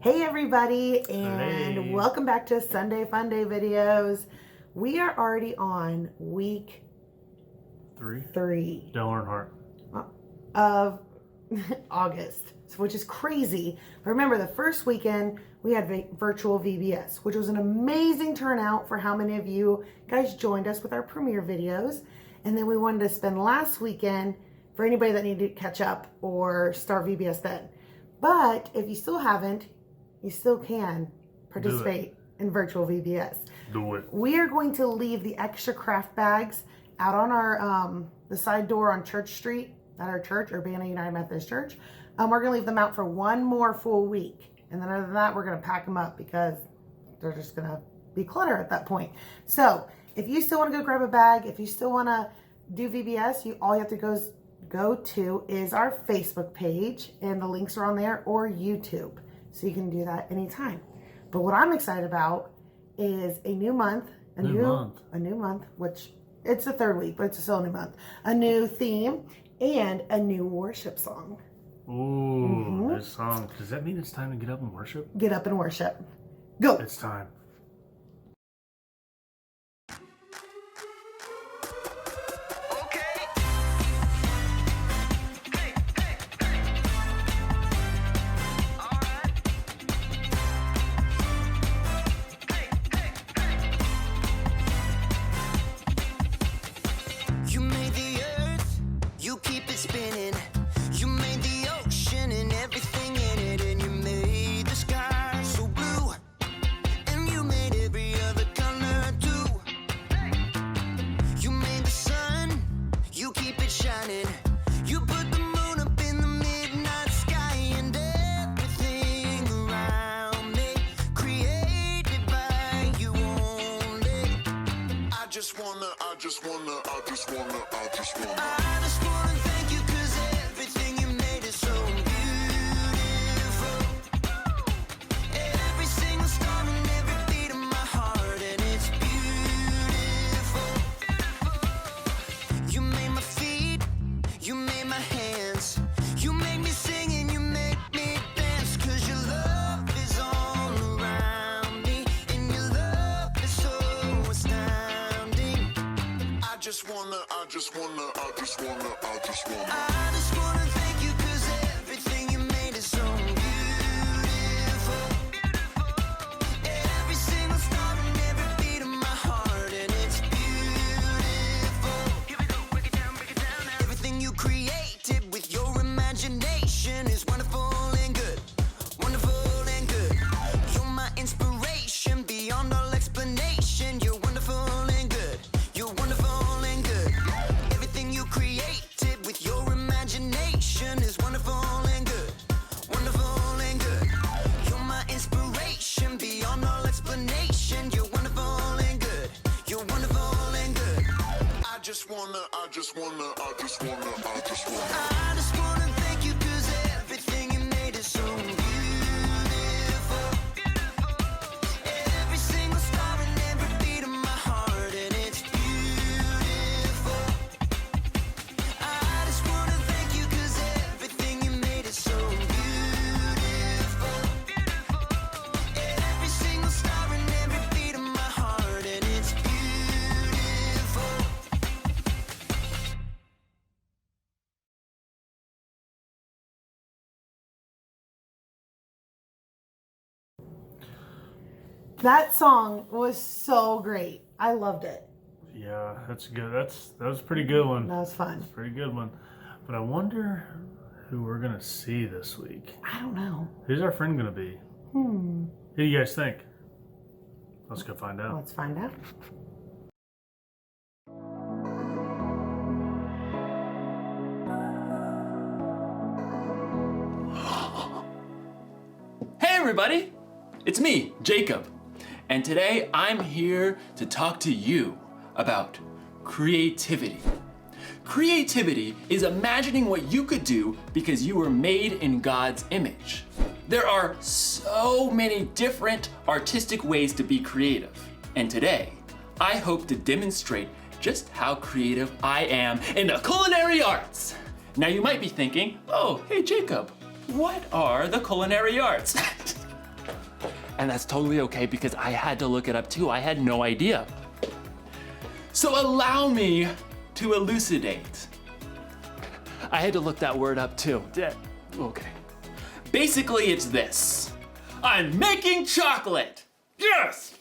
Hey everybody, and Hey. welcome back to Sunday Fun Day videos. We are already on week three Dale Earnhardt. of August, which is crazy. But remember, the first weekend we had virtual VBS, which was an amazing turnout for how many of you guys joined us with our premiere videos. And then we wanted to spend last weekend for anybody that needed to catch up or start VBS then. But if you still haven't, you still can participate in virtual VBS. Do it. We are going to leave the extra craft bags out on our the side door on Church Street at our church, Urbana United Methodist Church. We're going to leave them out for one more full week. And then other than that, we're going to pack them up because they're just going to be clutter at that point. So if you still want to go grab a bag, if you still want to do VBS, all you have to go to is our Facebook page, and the links are on there, or YouTube. So you can do that anytime. But what I'm excited about is a new month, a new month, which it's the third week, but it's still a new month, a new theme, and a new worship song. Ooh, this song. Does that mean it's time to get up and worship? Get up and worship. Go. It's time. I just wanna thank you 'cause everything you made is so beautiful. Every single star and every beat of my heart, and it's beautiful. You made my feet, you made my hands, you made me sing and you made me dance, 'cause your love is all around me, and your love is so astounding. I just wanna thank you 'cause everything you made is so beautiful. Every single star and every beat of my heart, and it's beautiful. Here we go, break it down now. Everything you created with your imagination is wonderful and good. Wonderful and good. You're my inspiration beyond all explanation. You're wonderful and good. You're wonderful and good. Everything you created with your imagination is wonderful and good. Wonderful and good. You're my inspiration beyond all explanation. You're wonderful and good. You're wonderful and good. I just wanna thank you 'cause everything you made is so beautiful. Every single star and every beat of my heart, and it's beautiful. I just wanna thank you 'cause everything you made is so beautiful. Every single star and every beat of my heart, and it's beautiful. That song was so great. I loved it. Yeah, that's good. That was a pretty good one. That was fun. That's a pretty good one. But I wonder who we're gonna see this week. I don't know. Who's our friend gonna be? Who do you guys think? Let's go find out. Let's find out. Hey everybody, it's me, Jacob, and today I'm here to talk to you about creativity. Creativity is imagining what you could do because you were made in God's image. There are so many different artistic ways to be creative, and today I hope to demonstrate just how creative I am in the culinary arts. Now you might be thinking, oh, hey Jacob, what are the culinary arts? And that's totally okay because I had to look it up too. I had no idea. So allow me to elucidate. I had to look that word up too. Okay. Basically, it's this. I'm making chocolate. Yes!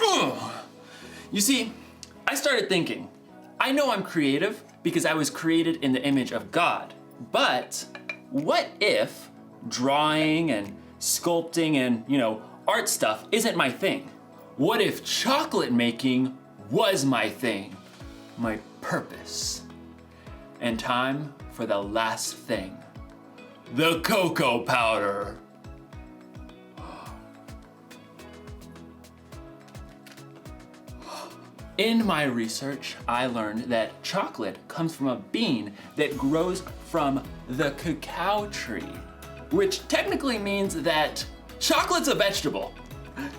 Ugh. You see, I started thinking, I know I'm creative because I was created in the image of God. But what if drawing and sculpting and, art stuff isn't my thing? What if chocolate making was my thing, my purpose? And time for the last thing, the cocoa powder. In my research, I learned that chocolate comes from a bean that grows from the cacao tree, which technically means that chocolate's a vegetable.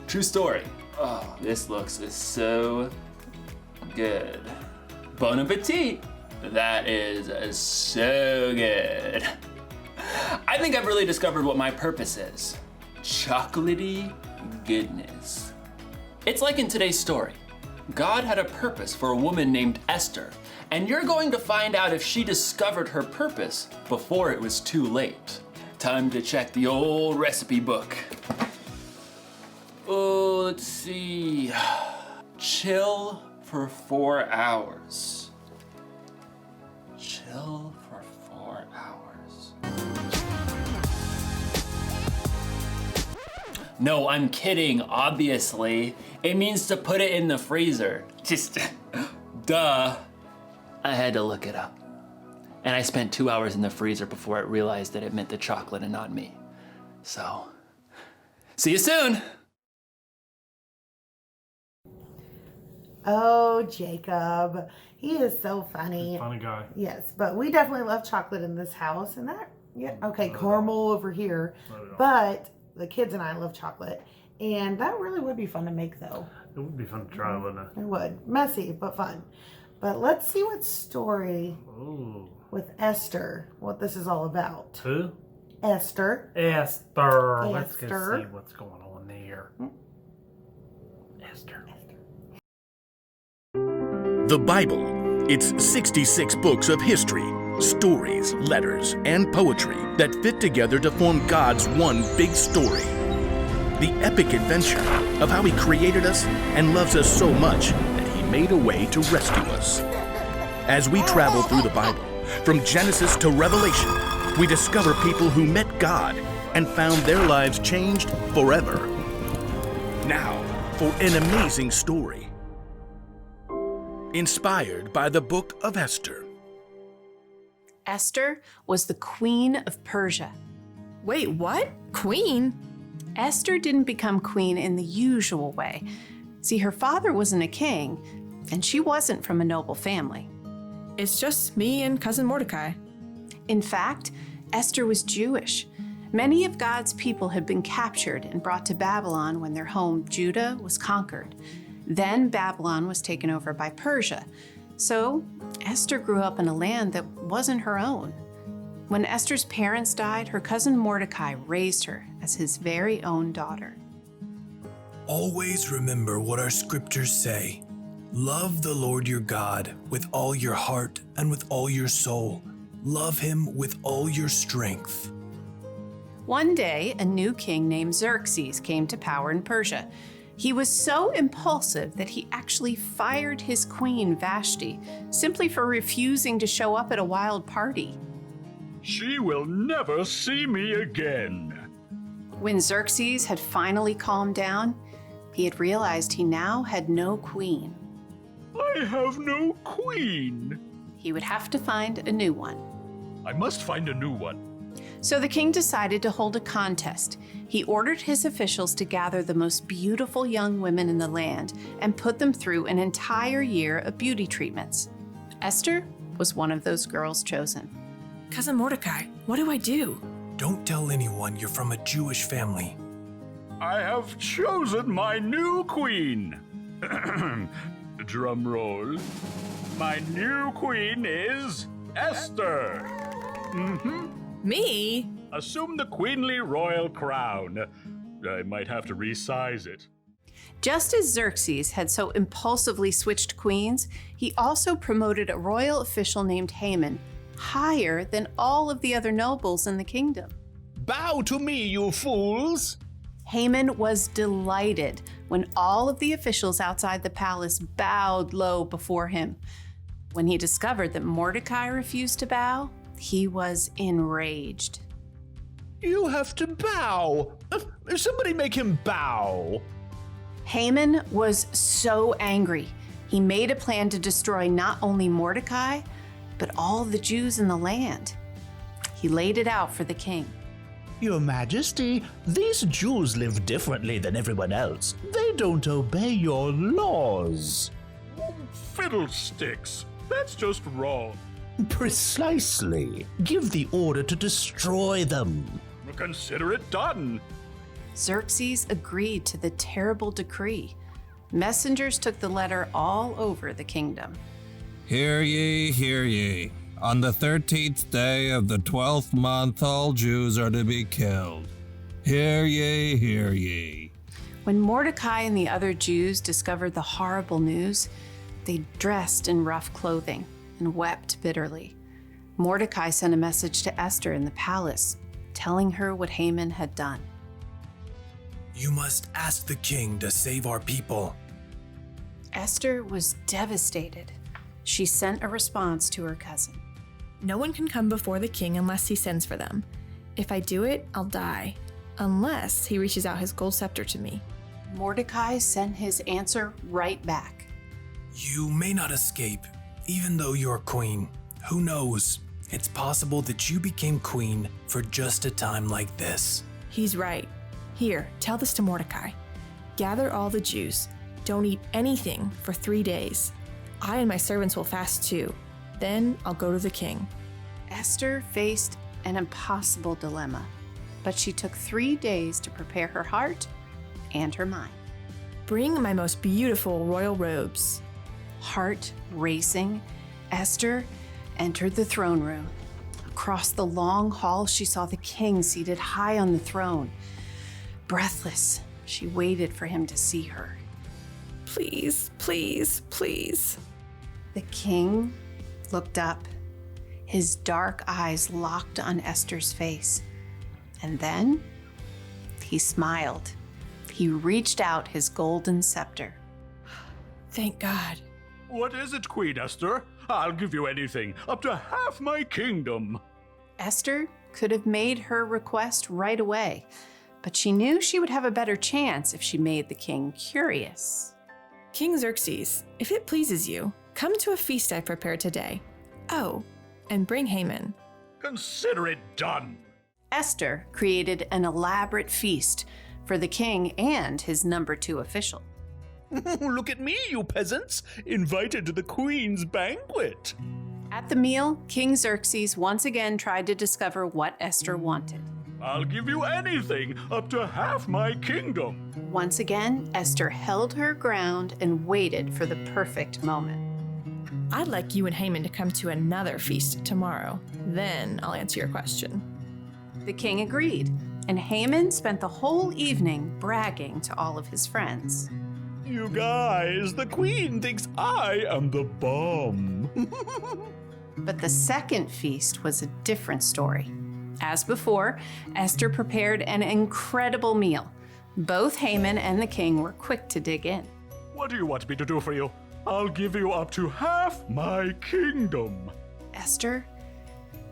True story. Oh, this looks so good. Bon appetit. That is so good. I think I've really discovered what my purpose is. Chocolatey goodness. It's like in today's story. God had a purpose for a woman named Esther, and you're going to find out if she discovered her purpose before it was too late. Time to check the old recipe book. Oh, let's see. Chill for 4 hours. Chill for 4 hours. No, I'm kidding, obviously. It means to put it in the freezer. Just, duh. I had to look it up. And I spent 2 hours in the freezer before I realized that it meant the chocolate and not me. So, see you soon. Oh, Jacob. He is so funny. Funny guy. Yes, but we definitely love chocolate in this house. And that, yeah, okay, caramel over here. But the kids and I love chocolate. And that really would be fun to make, though. It would be fun to try, wouldn't it? It would. Messy, but fun. But let's see what story Ooh. with Esther, what this is all about. Who? Esther. Esther. Let's go Esther. see what's going on there. Esther. The Bible. It's 66 books of history, stories, letters, and poetry that fit together to form God's one big story. The epic adventure of how He created us and loves us so much that He made a way to rescue us. As we travel through the Bible, from Genesis to Revelation, we discover people who met God and found their lives changed forever. Now, for an amazing story. Inspired by the Book of Esther. Esther was the queen of Persia. Wait, what? Queen? Esther didn't become queen in the usual way. See, her father wasn't a king, and she wasn't from a noble family. It's just me and cousin Mordecai. In fact, Esther was Jewish. Many of God's people had been captured and brought to Babylon when their home, Judah, was conquered. Then Babylon was taken over by Persia. So Esther grew up in a land that wasn't her own. When Esther's parents died, her cousin Mordecai raised her as his very own daughter. Always remember what our scriptures say. Love the Lord your God with all your heart and with all your soul. Love Him with all your strength. One day, a new king named Xerxes came to power in Persia. He was so impulsive that he actually fired his queen Vashti simply for refusing to show up at a wild party. She will never see me again. When Xerxes had finally calmed down, he had realized he now had no queen. I have no queen. He would have to find a new one. I must find a new one. So the king decided to hold a contest. He ordered his officials to gather the most beautiful young women in the land and put them through an entire year of beauty treatments. Esther was one of those girls chosen. Cousin Mordecai, what do I do? Don't tell anyone you're from a Jewish family. I have chosen my new queen. Drum roll. My new queen is Esther. Me? Assume the queenly royal crown. I might have to resize it. Just as Xerxes had so impulsively switched queens, he also promoted a royal official named Haman higher than all of the other nobles in the kingdom. Bow to me, you fools! Haman was delighted when all of the officials outside the palace bowed low before him. When he discovered that Mordecai refused to bow, he was enraged. You have to bow. Somebody make him bow. Haman was so angry. He made a plan to destroy not only Mordecai, but all the Jews in the land. He laid it out for the king. Your Majesty, these Jews live differently than everyone else. They don't obey your laws. Fiddlesticks! That's just wrong. Precisely. Give the order to destroy them. Consider it done. Xerxes agreed to the terrible decree. Messengers took the letter all over the kingdom. Hear ye, hear ye. On the 13th day of the 12th month, all Jews are to be killed. Hear ye, hear ye. When Mordecai and the other Jews discovered the horrible news, they dressed in rough clothing and wept bitterly. Mordecai sent a message to Esther in the palace, telling her what Haman had done. You must ask the king to save our people. Esther was devastated. She sent a response to her cousin. No one can come before the king unless he sends for them. If I do it, I'll die, unless he reaches out his gold scepter to me. Mordecai sent his answer right back. You may not escape, even though you're queen. Who knows? It's possible that you became queen for just a time like this. He's right. Here, tell this to Mordecai. Gather all the Jews. Don't eat anything for 3 days. I and my servants will fast too. Then I'll go to the king. Esther faced an impossible dilemma, but she took 3 days to prepare her heart and her mind. Bring my most beautiful royal robes. Heart racing, Esther entered the throne room. Across the long hall, she saw the king seated high on the throne. Breathless, she waited for him to see her. Please, please, please. The king looked up. His dark eyes locked on Esther's face. And then he smiled. He reached out his golden scepter. Thank God. What is it, Queen Esther? I'll give you anything, up to half my kingdom. Esther could have made her request right away, but she knew she would have a better chance if she made the king curious. King Xerxes, if it pleases you, come to a feast I prepared today. Oh, and bring Haman. Consider it done. Esther created an elaborate feast for the king and his number 2 official. Look at me, you peasants, invited to the queen's banquet. At the meal, King Xerxes once again tried to discover what Esther wanted. I'll give you anything, up to half my kingdom. Once again, Esther held her ground and waited for the perfect moment. I'd like you and Haman to come to another feast tomorrow. Then I'll answer your question. The king agreed, and Haman spent the whole evening bragging to all of his friends. You guys, the queen thinks I am the bomb. But the second feast was a different story. As before, Esther prepared an incredible meal. Both Haman and the king were quick to dig in. What do you want me to do for you? I'll give you up to half my kingdom. Esther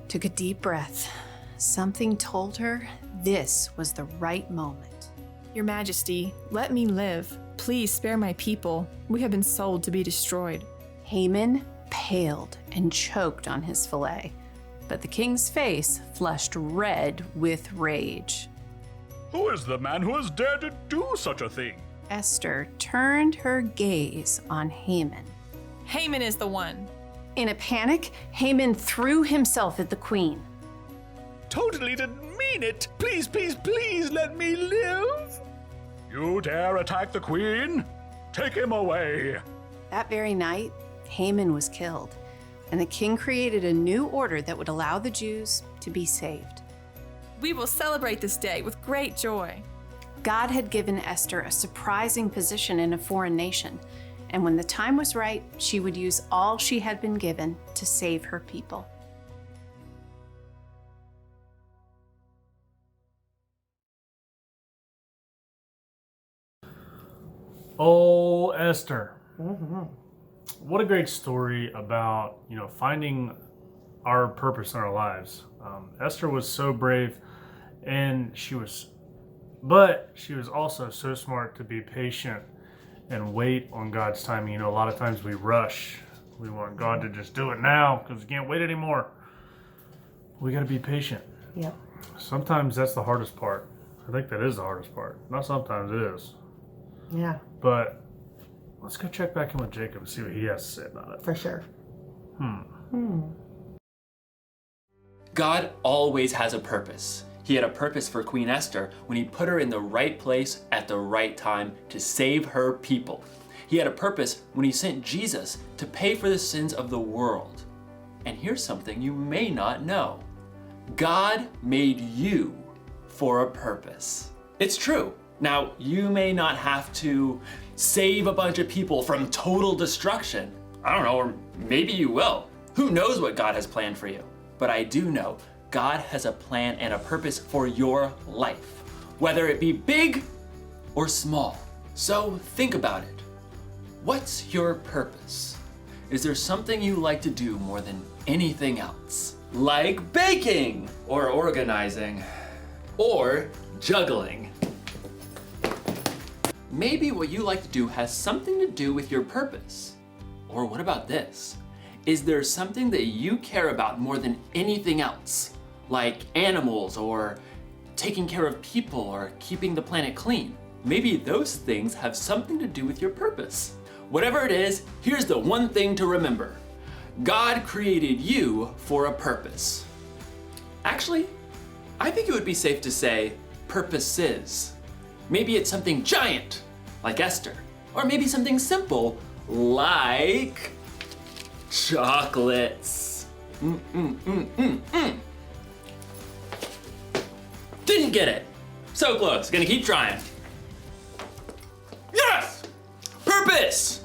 took a deep breath. Something told her this was the right moment. Your Majesty, let me live. Please spare my people. We have been sold to be destroyed. Haman paled and choked on his fillet, but the king's face flushed red with rage. Who is the man who has dared to do such a thing? Esther turned her gaze on Haman. Haman is the one. In a panic, Haman threw himself at the queen. Totally didn't mean it. Please, please, please let me live. You dare attack the queen? Take him away. That very night, Haman was killed, and the king created a new order that would allow the Jews to be saved. We will celebrate this day with great joy. God had given Esther a surprising position in a foreign nation, and when the time was right, she would use all she had been given to save her people. Oh, Esther. What a great story about, finding our purpose in our lives. Esther was so brave, and she was also so smart to be patient and wait on God's timing. A lot of times we rush. We want God to just do it now because we can't wait anymore. We got to be patient. Yep. Sometimes that's the hardest part. I think that is the hardest part. Not sometimes, it is. Yeah. But let's go check back in with Jacob and see what he has to say about it. For sure. God always has a purpose. He had a purpose for Queen Esther when he put her in the right place at the right time to save her people. He had a purpose when he sent Jesus to pay for the sins of the world. And here's something you may not know. God made you for a purpose. It's true. Now, you may not have to save a bunch of people from total destruction. I don't know, or maybe you will. Who knows what God has planned for you? But I do know God has a plan and a purpose for your life, whether it be big or small. So think about it. What's your purpose? Is there something you like to do more than anything else? Like baking, or organizing, or juggling. Maybe what you like to do has something to do with your purpose. Or what about this? Is there something that you care about more than anything else? Like animals, or taking care of people, or keeping the planet clean? Maybe those things have something to do with your purpose. Whatever it is, here's the one thing to remember. God created you for a purpose. Actually, I think it would be safe to say purposes. Maybe it's something giant, like Esther, or maybe something simple, like chocolates. Didn't get it. So close, gonna keep trying. Yes! Purpose!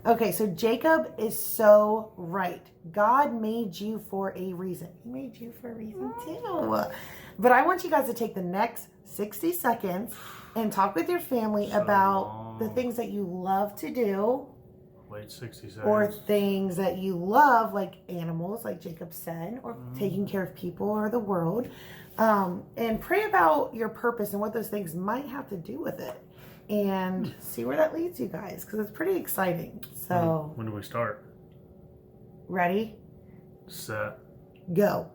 Okay, so Jacob is so right. God made you for a reason. He made you for a reason too. But I want you guys to take the next 60 seconds and talk with your family about the things that you love to do. Wait 60 seconds. Or things that you love, like animals, like Jacob said, or taking care of people or the world. And pray about your purpose and what those things might have to do with it. And see where that leads you guys, because it's pretty exciting. So, when do we start? Ready? Set. Go.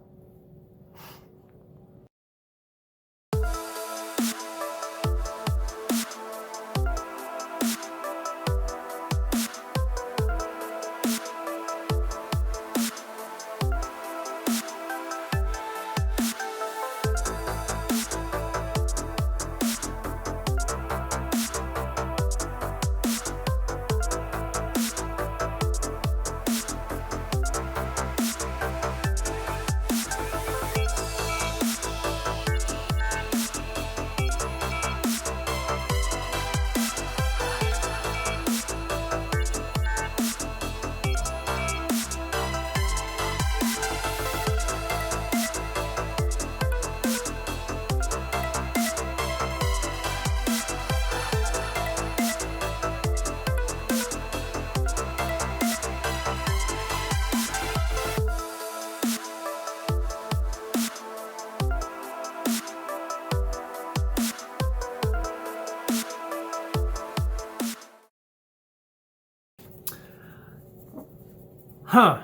Huh.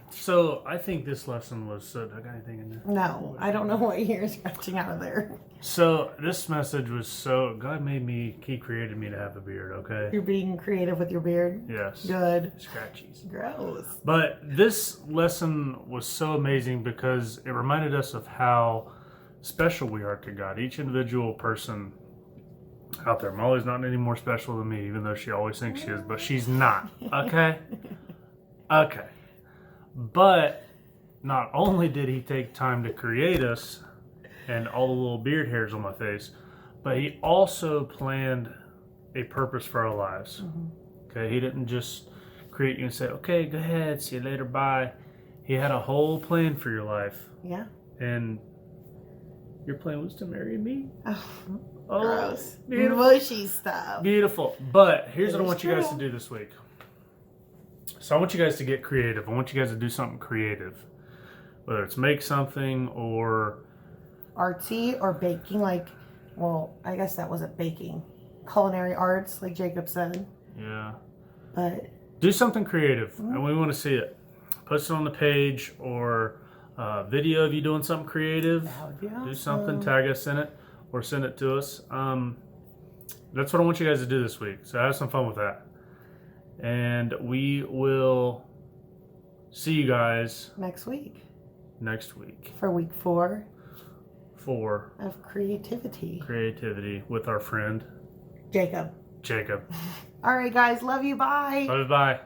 So I think this lesson was so. Do I got anything in there? No, I don't know what you're scratching out of there. So this message was so. God made me. He created me to have a beard. Okay. You're being creative with your beard. Yes. Good. Scratchies. Gross. But this lesson was so amazing because it reminded us of how special we are to God. Each individual person out there. Molly's not any more special than me, even though she always thinks she is, but she's not. Okay. Okay. But not only did he take time to create us and all the little beard hairs on my face, but he also planned a purpose for our lives. Okay, he didn't just create you and say, okay, go ahead, see you later, bye. He had a whole plan for your life. Yeah. And your plan was to marry me? Oh, gross. Beautiful. Mushy stuff. Beautiful. But here's what I It is want you guys to true. do this week. So I want you guys to get creative. I want you guys to do something creative. Whether it's make something or... Artsy or baking, like, well, I guess that wasn't baking. Culinary arts, like Jacob said. Yeah. But... do something creative, and we want to see it. Post it on the page or a video of you doing something creative. That would be awesome. Do something, tag us in it, or send it to us. That's what I want you guys to do this week. So have some fun with that. And we will see you guys next week. Next week. For week 4. Of creativity with our friend Jacob. Jacob. All right, guys. Love you. Bye. Love you. Bye.